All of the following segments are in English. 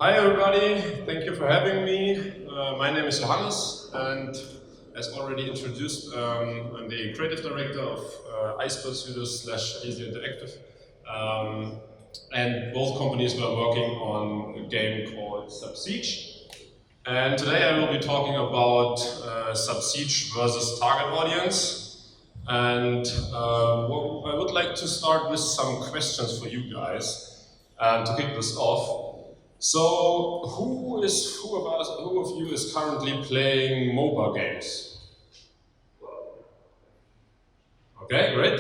Hi everybody, thank you for having me. My name is Johannes, and as already introduced, I'm the creative director of Aesir Interactive. And both companies were working on a game called Subsiege. And today I will be talking about Subsiege versus target audience. And I would like to start with some questions for you guys to kick this off. So, who of you is currently playing MOBA games? Okay, great.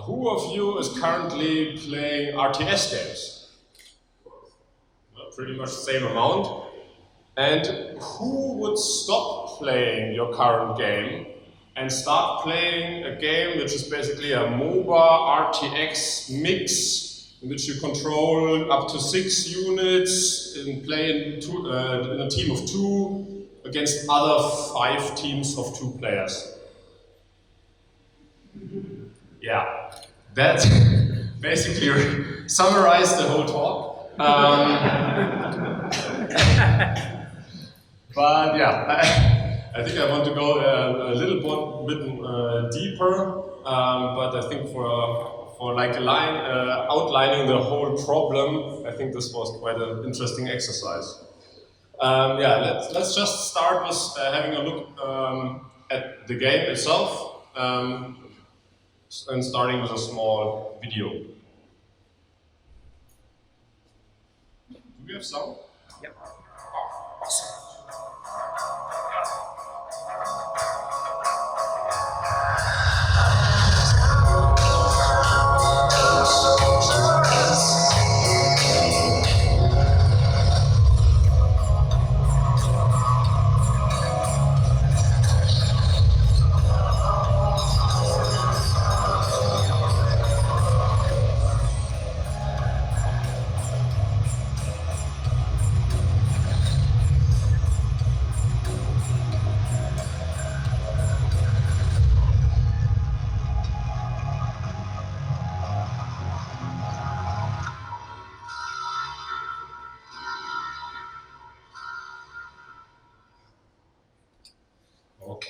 Who of you is currently playing RTS games? Well, pretty much the same amount. And who would stop playing your current game and start playing a game which is basically a MOBA RTX mix in which you control up to 6 units and play in a team of 2 against other 5 teams of 2 players? Yeah, that basically summarized the whole talk. But yeah, I think I want to go a little bit deeper. But I think for like outlining the whole problem, I think this was quite an interesting exercise. Yeah, let's just start with having a look at the game itself, and starting with a small video. Do we have sound? Yep. Oh, awesome.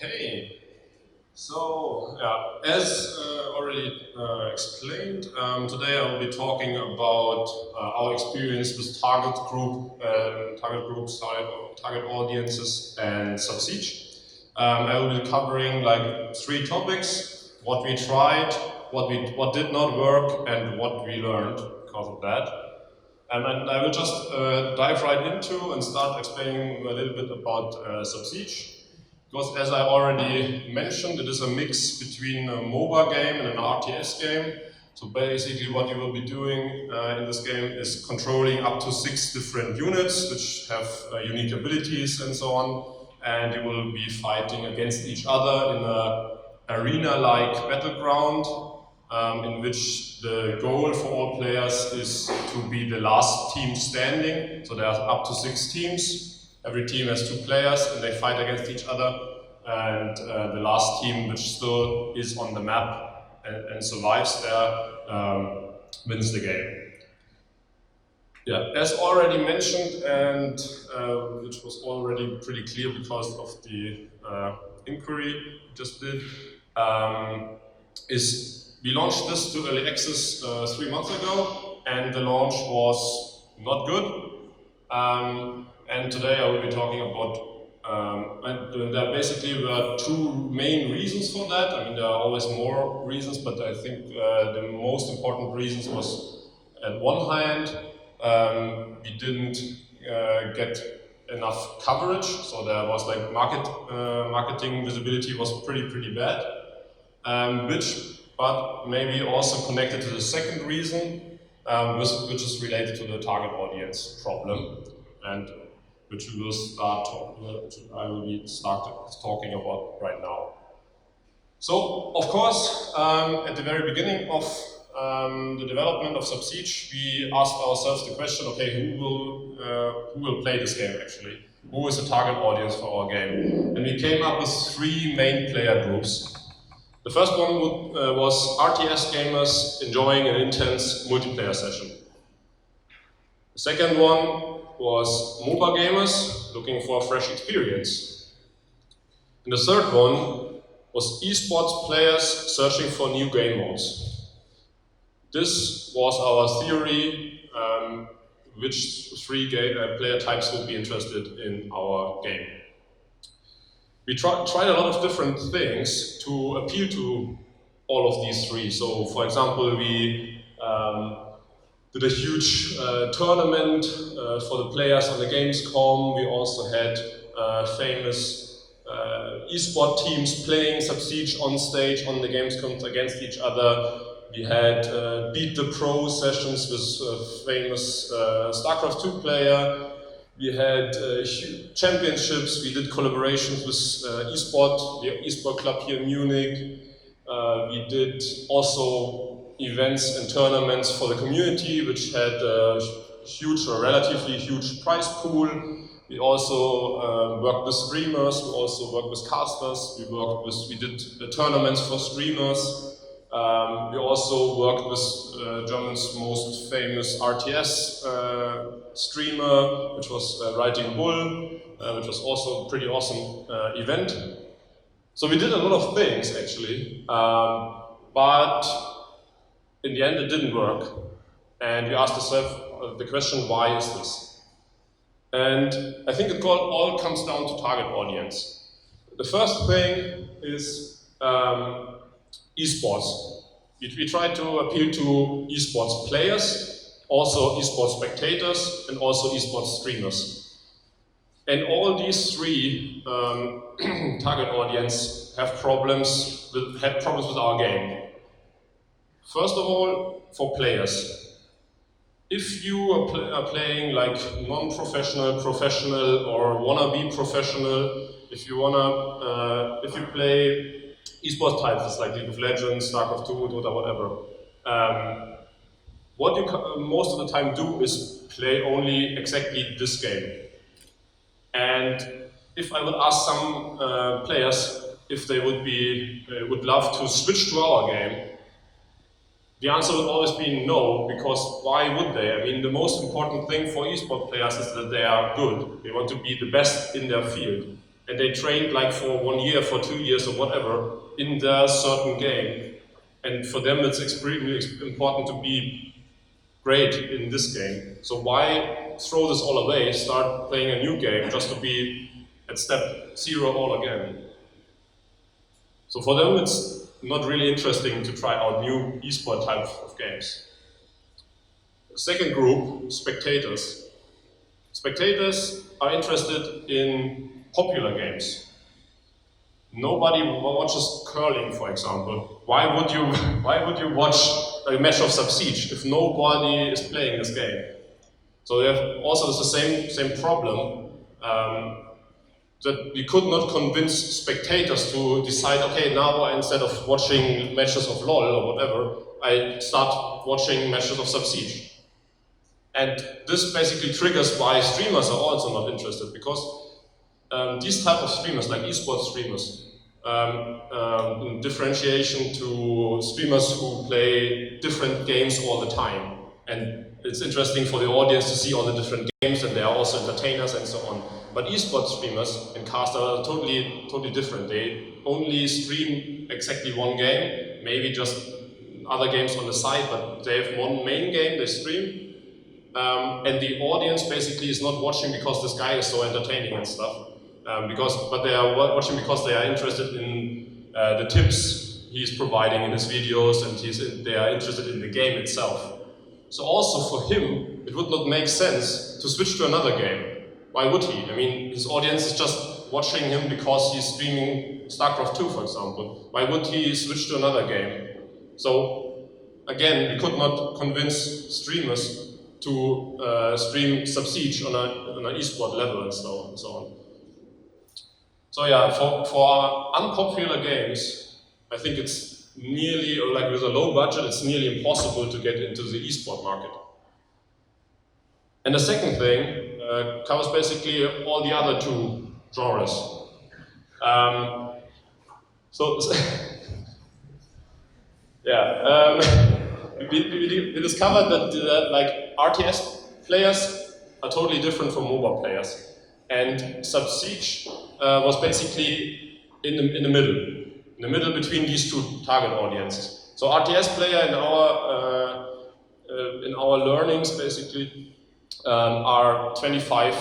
Okay, so yeah, as already explained, today I will be talking about our experience with target groups, target audiences, and Subsiege. I will be covering like 3 topics: what we tried, what did not work, and what we learned because of that. And I will just dive right into and start explaining a little bit about Subsiege. Because as I already mentioned, it is a mix between a MOBA game and an RTS game. So basically what you will be doing in this game is controlling up to 6 different units, which have unique abilities and so on. And you will be fighting against each other in an arena-like battleground, in which the goal for all players is to be the last team standing. So there are up to 6 teams. Every team has 2 players and they fight against each other, and the last team which still is on the map and survives there wins the game. Yeah, as already mentioned, and which was already pretty clear because of the inquiry we just did, is we launched this to early access 3 months ago, and the launch was not good. And today I will be talking about, and there basically were 2 main reasons for that. I mean, there are always more reasons, but I think the most important reasons was, at one hand, we didn't get enough coverage, so there was like marketing visibility was pretty bad, but maybe also connected to the second reason, which is related to the target audience problem, and which I will be talking about right now. So, of course, at the very beginning of the development of Subsiege, we asked ourselves the question: okay, who will play this game actually? Who is the target audience for our game? And we came up with 3 main player groups. The first one was RTS gamers enjoying an intense multiplayer session. The second one was MOBA gamers looking for a fresh experience. And the third one was esports players searching for new game modes. This was our theory, which three player types would be interested in our game. We tried a lot of different things to appeal to all of these three. So, for example, we did a huge tournament for the players on the Gamescom. We also had famous esport teams playing Subsiege on stage on the Gamescom against each other. We had Beat the Pro sessions with famous StarCraft 2 player. We had championships. We did collaborations with the esport club here in Munich. We did also events and tournaments for the community, which had a huge or relatively huge prize pool. We also worked with streamers. We also worked with casters. We did tournaments for streamers. We also worked with Germany's most famous RTS streamer, which was Writing Bull, which was also a pretty awesome event. So we did a lot of things, actually, but in the end it didn't work. And we asked ourselves the question, why is this? And I think it all comes down to target audience. The first thing is esports. We try to appeal to esports players, also esports spectators, and also esports streamers. And all these three target audience had problems with our game. First of all, for players. If you are playing like non-professional, professional, or wannabe professional, if you play esports titles like League of Legends, StarCraft 2, Dota, whatever. What you most of the time do is play only exactly this game. And if I would ask some players if they would love to switch to our game, the answer would always be no, because why would they? I mean, the most important thing for esports players is that they are good. They want to be the best in their field. And they trained like for 1 year, for 2 years, or whatever, in their certain game. And for them, it's extremely important to be great in this game. So why throw this all away, start playing a new game, just to be at step 0 all again? So for them, it's not really interesting to try out new esport types of games. The second group, spectators. Spectators are interested in popular games. Nobody watches curling, for example. Why would you watch a match of Subsiege if nobody is playing this game? So they have also the same problem that we could not convince spectators to decide, okay, now instead of watching matches of LoL or whatever, I start watching matches of Subsiege. And this basically triggers why streamers are also not interested, because these type of streamers, like esports streamers, in differentiation to streamers who play different games all the time. And it's interesting for the audience to see all the different games, and they are also entertainers and so on. But esports streamers and casters are totally different. They only stream exactly one game, maybe just other games on the side, but they have one main game they stream. And the audience basically is not watching because this guy is so entertaining and stuff. But they are watching because they are interested in the tips he's providing in his videos, and they are interested in the game itself. So also for him, it would not make sense to switch to another game. Why would he? I mean, his audience is just watching him because he's streaming StarCraft 2, for example. Why would he switch to another game? So again, we could not convince streamers to stream Subsiege on an esport level and so on. So yeah, for unpopular games, I think it's nearly, or like with a low budget, it's nearly impossible to get into the esport market. And the second thing covers basically all the other two genres. We discovered that like RTS players are totally different from mobile players. And Subsiege was basically in the middle between these two target audiences. So RTS player in our learnings basically are 25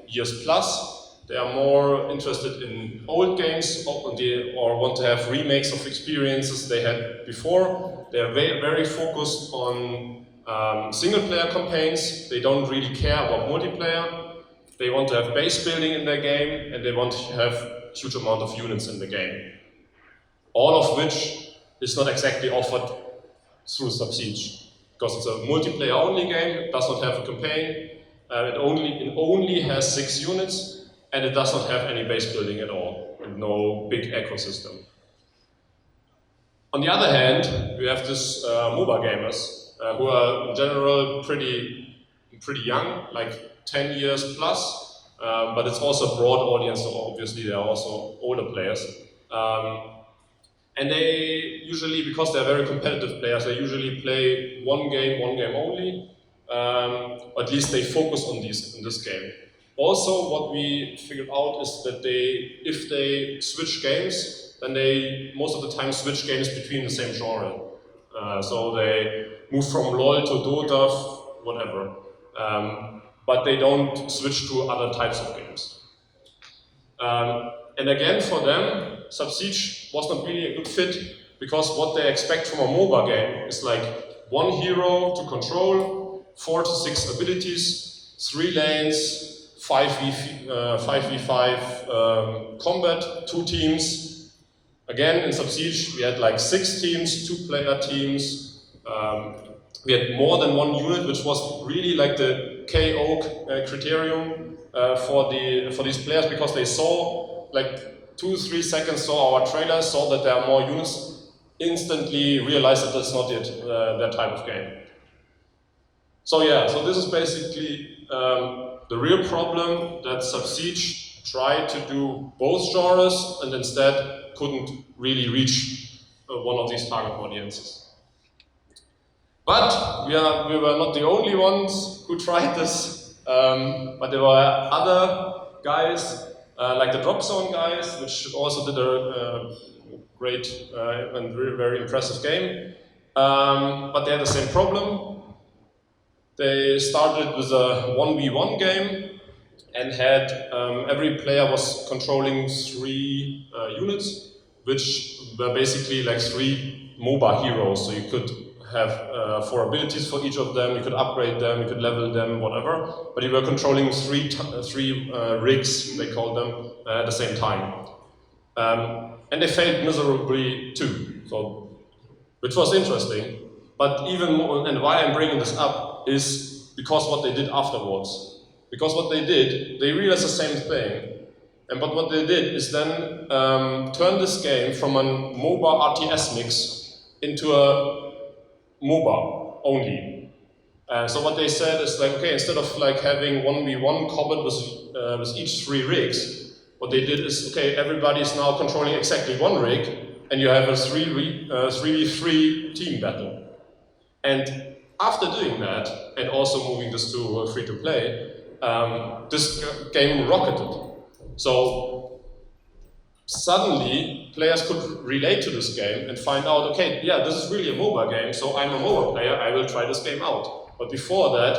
years plus. They are more interested in old games or want to have remakes of experiences they had before. They are very focused on single player campaigns. They don't really care about multiplayer. They want to have base building in their game, and they want to have a huge amount of units in the game. All of which is not exactly offered through Subsiege, because it's a multiplayer only game, it does not have a campaign, it only has 6 units, and it does not have any base building at all, and no big ecosystem. On the other hand, we have this MOBA gamers, who are in general pretty young, like 10 years plus, but it's also a broad audience, so obviously there are also older players. And they usually, because they're very competitive players, they usually play one game only, or at least they focus on this game. Also, what we figured out is that if they switch games, then they most of the time switch games between the same genre. So they move from LoL to Dota, whatever. But they don't switch to other types of games. And again, for them, Subsiege was not really a good fit, because what they expect from a MOBA game is like 1 hero to control, 4 to 6 abilities, 3 lanes, 5v5 combat, 2 teams. Again, in Subsiege, we had like 6 teams, 2-player teams. We had more than 1 unit, which was really like the KO criterion for these players, because they saw, like 2-3 seconds saw our trailer, saw that there are more units, instantly realized that that's not yet their type of game. So yeah, so this is basically the real problem, that Subsiege tried to do both genres and instead couldn't really reach one of these target audiences. But we were not the only ones who tried this, but there were other guys, like the Drop Zone guys, which also did a great and very impressive game. But they had the same problem. They started with a 1v1 game and had every player was controlling 3 units, which were basically like 3 MOBA heroes. So you could have 4 abilities for each of them, you could upgrade them, you could level them, whatever. But you were controlling 3 rigs, they called them, at the same time. And they failed miserably too, which was interesting. But even more, and why I'm bringing this up is because what they did afterwards. Because what they did, they realized the same thing. But what they did is then turn this game from a MOBA RTS mix into a MOBA only. So what they said is like, okay, instead of like having 1v1 combat with each 3 rigs, what they did is, okay, everybody is now controlling exactly 1 rig, and you have a 3v3 team battle. And after doing that, and also moving this to free-to-play, this game rocketed. So suddenly, players could relate to this game and find out, okay, yeah, this is really a MOBA game, so I'm a MOBA player, I will try this game out. But before that,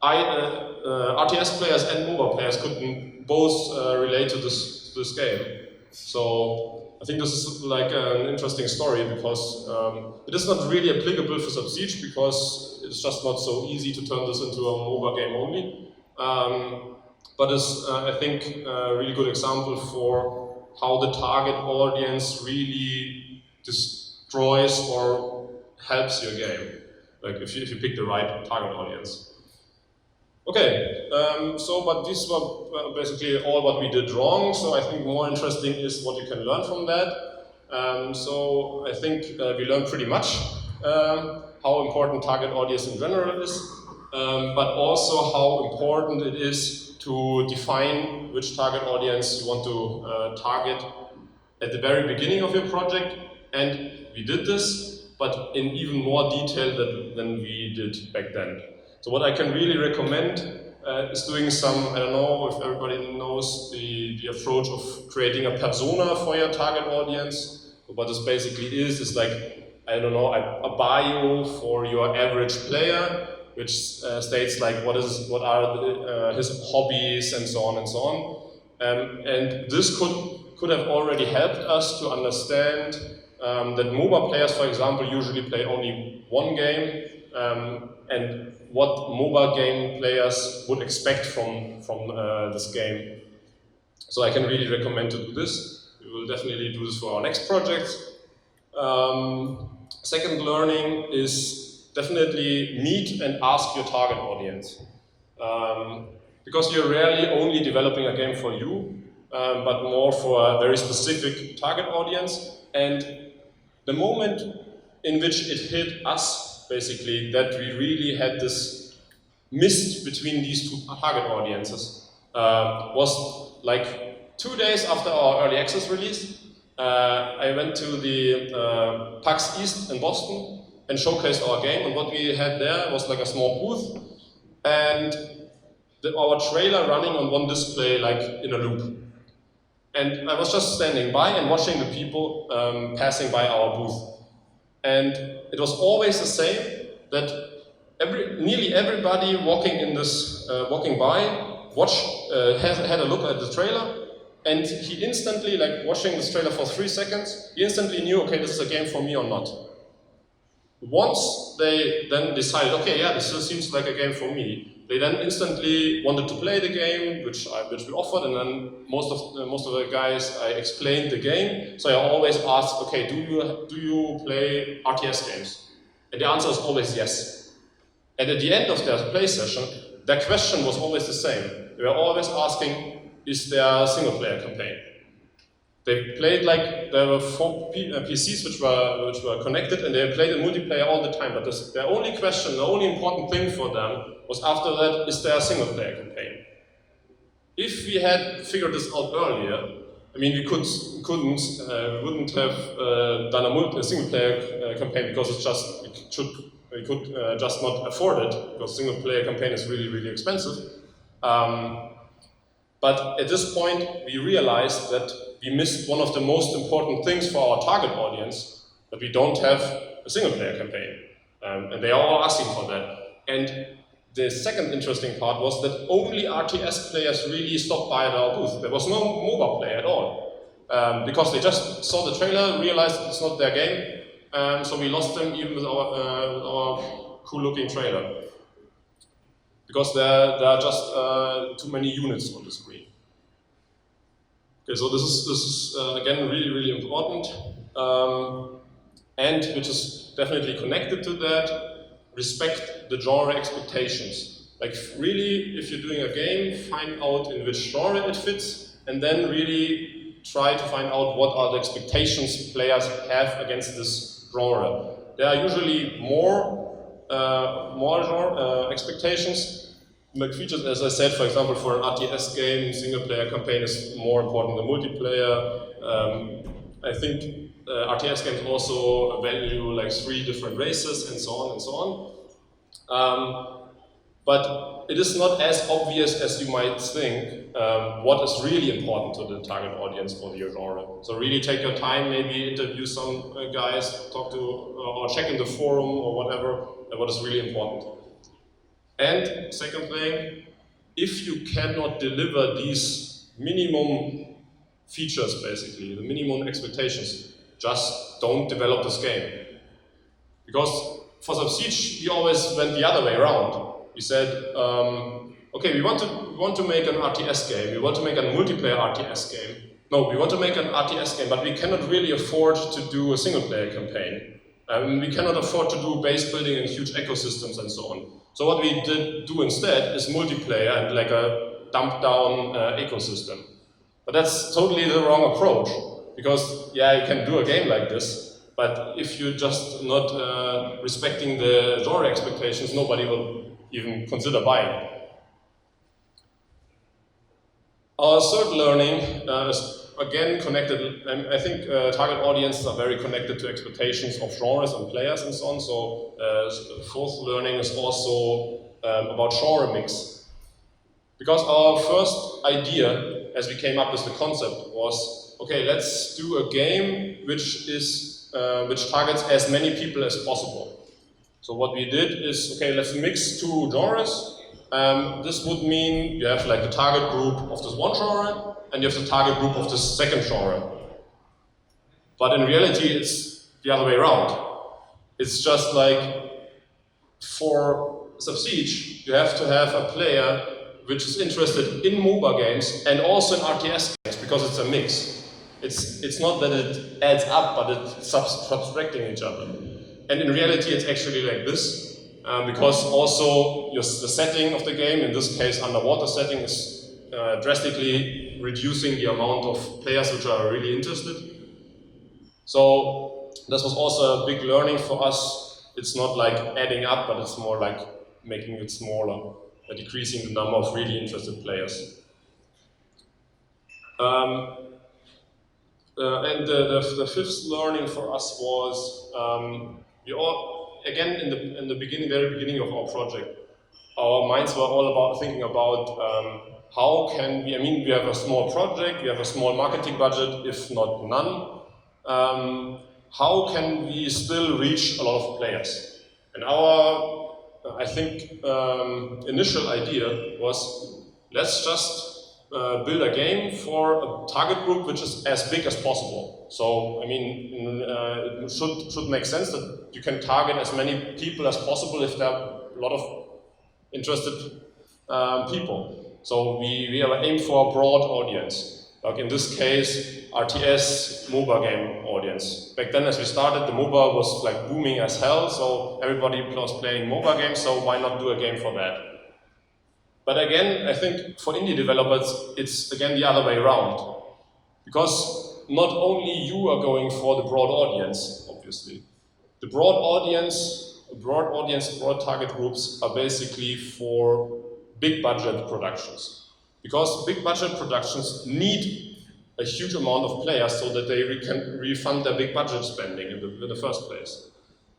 RTS players and MOBA players couldn't both relate to this game. So I think this is like an interesting story, because it is not really applicable for Subsiege, because it's just not so easy to turn this into a MOBA game only. But it's, I think, a really good example for how the target audience really destroys or helps your game, like if you pick the right target audience. Okay, but these were basically all what we did wrong, so I think more interesting is what you can learn from that. So I think we learned pretty much how important target audience in general is, but also how important it is to define which target audience you want to target at the very beginning of your project. And we did this, but in even more detail than we did back then. So what I can really recommend is doing some, I don't know if everybody knows the approach of creating a persona for your target audience. What this basically is like, I don't know, a bio for your average player, which states like what are his hobbies and so on and so on. And this could have already helped us to understand that MOBA players, for example, usually play only one game, and what MOBA game players would expect from this game. So I can really recommend to do this. We will definitely do this for our next project. Second learning is definitely meet and ask your target audience. Because you're rarely only developing a game for you, but more for a very specific target audience. And the moment in which it hit us, basically, that we really had this mist between these two target audiences, was like 2 days after our early access release. I went to the PAX East in Boston and showcased our game, and what we had there was like a small booth, and our trailer running on one display like in a loop. And I was just standing by and watching the people passing by our booth. And it was always the same, that nearly everybody walking by had a look at the trailer, and he instantly, like watching this trailer for 3 seconds, he instantly knew, okay, this is a game for me or not. Once they then decided, okay, yeah, this seems like a game for me, they then instantly wanted to play the game, which we offered, and then most of the guys, I explained the game. So I always ask, okay, do you play RTS games? And the answer is always yes. And at the end of their play session, their question was always the same. They were always asking, is there a single player campaign? They played like, there were 4 PCs which were connected, and they played in multiplayer all the time, but their only question, the only important thing for them was after that, is there a single player campaign? If we had figured this out earlier, I mean, we wouldn't have done a single player campaign, because we could just not afford it, because single player campaign is really, really expensive. But at this point, we realized that we missed one of the most important things for our target audience, that we don't have a single player campaign. And they are all asking for that. And the second interesting part was that only RTS players really stopped by at our booth. There was no MOBA player at all. Because they just saw the trailer, realized it's not their game, so we lost them even with our cool-looking trailer. Because there are just too many units on the screen. Okay, so this is again really, really important, and which is definitely connected to that, respect the genre expectations. Like really, if you're doing a game, find out in which genre it fits, and then really try to find out what are the expectations players have against this genre. There are usually more genre expectations. Like features, as I said, for example, for an RTS game, single-player campaign is more important than multiplayer. I think RTS games also value like 3 different races and so on and so on. But it is not as obvious as you might think what is really important to the target audience for your genre. So really take your time, maybe interview some guys, talk to or check in the forum or whatever, what is really important. And second thing, if you cannot deliver these minimum features, basically, the minimum expectations, just don't develop this game. Because for Subsiege, we always went the other way around. We said, okay, we want to make an RTS game, we want to make a multiplayer RTS game. No, we want to make an RTS game, but we cannot really afford to do a single player campaign. We cannot afford to do base building and huge ecosystems and so on. So what we did do instead is multiplayer and like a dumped down ecosystem. But that's totally the wrong approach, because yeah, you can do a game like this, but if you're just not respecting the genre expectations, nobody will even consider buying. Our third learning is again connected. I think target audiences are very connected to expectations of genres and players and so on. So fourth learning is also about genre mix. Because our first idea, as we came up with the concept, was, okay, let's do a game which targets as many people as possible. So what we did is, okay, let's mix two genres. This would mean you have like the target group of this one genre, and you have the target group of the second genre. But in reality, it's the other way around. It's just like, for Subsiege, you have to have a player which is interested in MOBA games and also in RTS games, because it's a mix. It's not that it adds up, but it's subtracting each other. And in reality, it's actually like this, because also the setting of the game, in this case underwater setting, is drastically reducing the amount of players which are really interested. So this was also a big learning for us. It's not like adding up, but it's more like making it smaller, decreasing the number of really interested players. And the fifth learning for us was, we all, again, in the very beginning of our project, our minds were all about thinking about how can we, I mean, we have a small project, we have a small marketing budget, if not none. How can we still reach a lot of players? And our, I think, initial idea was, let's just build a game for a target group which is as big as possible. So, I mean, it should make sense that you can target as many people as possible if there are a lot of interested people. So we aim for a broad audience. Like in this case, RTS MOBA game audience. Back then, as we started, the MOBA was like booming as hell, so everybody was playing MOBA games, so why not do a game for that? But again, I think for indie developers, it's again the other way around. Because not only you are going for the broad audience, obviously. The broad target groups are basically for big budget productions. Because big budget productions need a huge amount of players so that they can refund their big budget spending in the first place.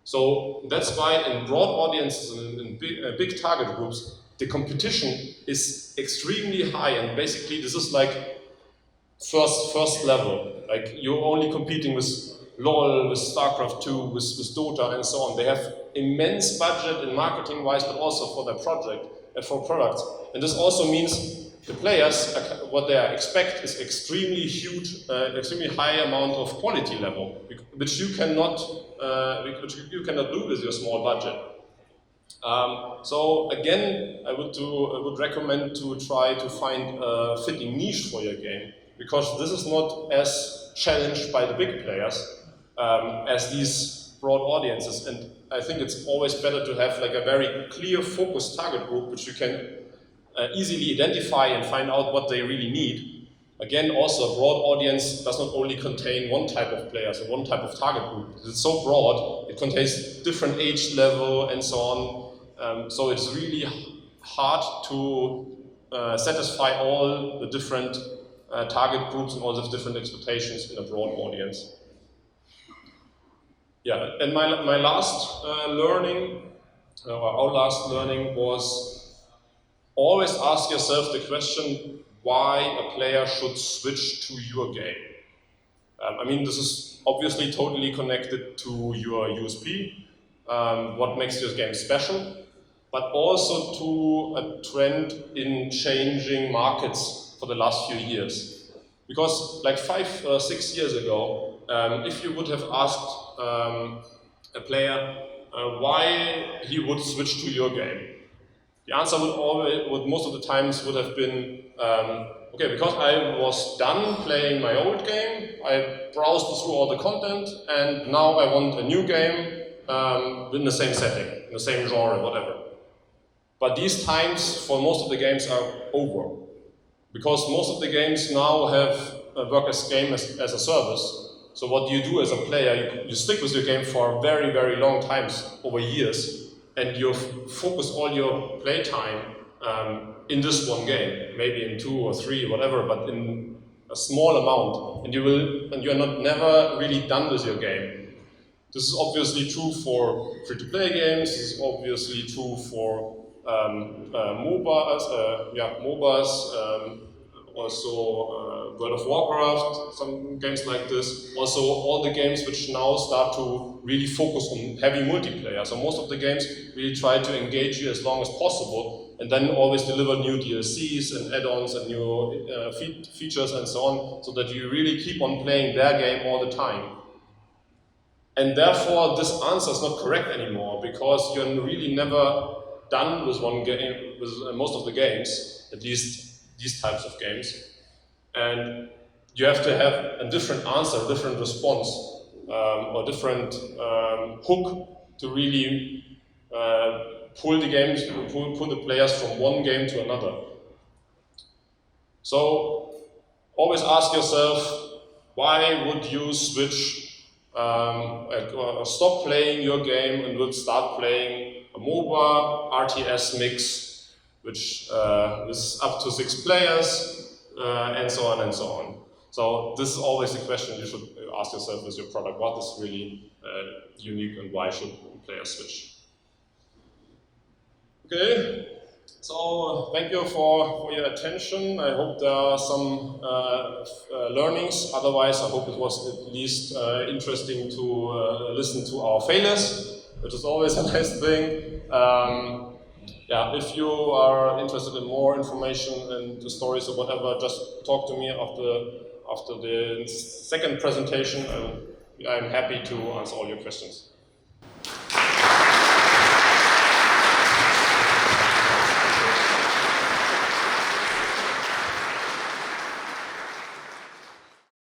So that's why in broad audiences and in big target groups, the competition is extremely high, and basically this is like first level. Like you're only competing with LoL, with StarCraft 2, with Dota and so on. They have immense budget in marketing wise, but also for their project and for products. And this also means the players, what they expect is extremely huge, extremely high amount of quality level, which you cannot do with your small budget. So again, I would recommend to try to find a fitting niche for your game, because this is not as challenged by the big players as these broad audiences. And I think it's always better to have like a very clear focused target group, which you can easily identify and find out what they really need. Again, also a broad audience does not only contain one type of players or one type of target group. It's so broad, it contains different age level and so on. So it's really hard to satisfy all the different target groups and all the different expectations in a broad audience. Yeah, and my last learning, our last learning was, always ask yourself the question why a player should switch to your game. I mean, this is obviously totally connected to your USP, what makes your game special, but also to a trend in changing markets for the last few years. Because like 5 or 6 years ago, if you would have asked a player why he would switch to your game, the answer would most of the times would have been, okay, because I was done playing my old game, I browsed through all the content, and now I want a new game in the same setting, in the same genre, whatever. But these times for most of the games are over, because most of the games now have a work as game as a service. So what you do as a player, you stick with your game for very, very long times, over years, and you focus all your playtime in this one game, maybe in 2 or 3, whatever, but in a small amount, and you're never really done with your game. This is obviously true for free-to-play games. This is obviously true for MOBAs, also World of Warcraft, some games like this. Also all the games which now start to really focus on heavy multiplayer. So most of the games really try to engage you as long as possible and then always deliver new DLCs and add-ons and new features and so on, so that you really keep on playing their game all the time. And therefore, this answer is not correct anymore, because you're really never done with one game, with most of the games, at least these types of games. And you have to have a different answer, a different response, or different hook to really pull the games, pull the players from one game to another. So always ask yourself, why would you switch, stop playing your game and would start playing a MOBA RTS mix, which is up to 6 players, and so on and so on. So this is always the question you should ask yourself with your product. What is really unique and why should players switch? Okay. So thank you for your attention. I hope there are some learnings. Otherwise, I hope it was at least interesting to listen to our failures, which is always a nice thing. Yeah, if you are interested in more information and the stories or whatever, just talk to me after the second presentation. I'm happy to answer all your questions.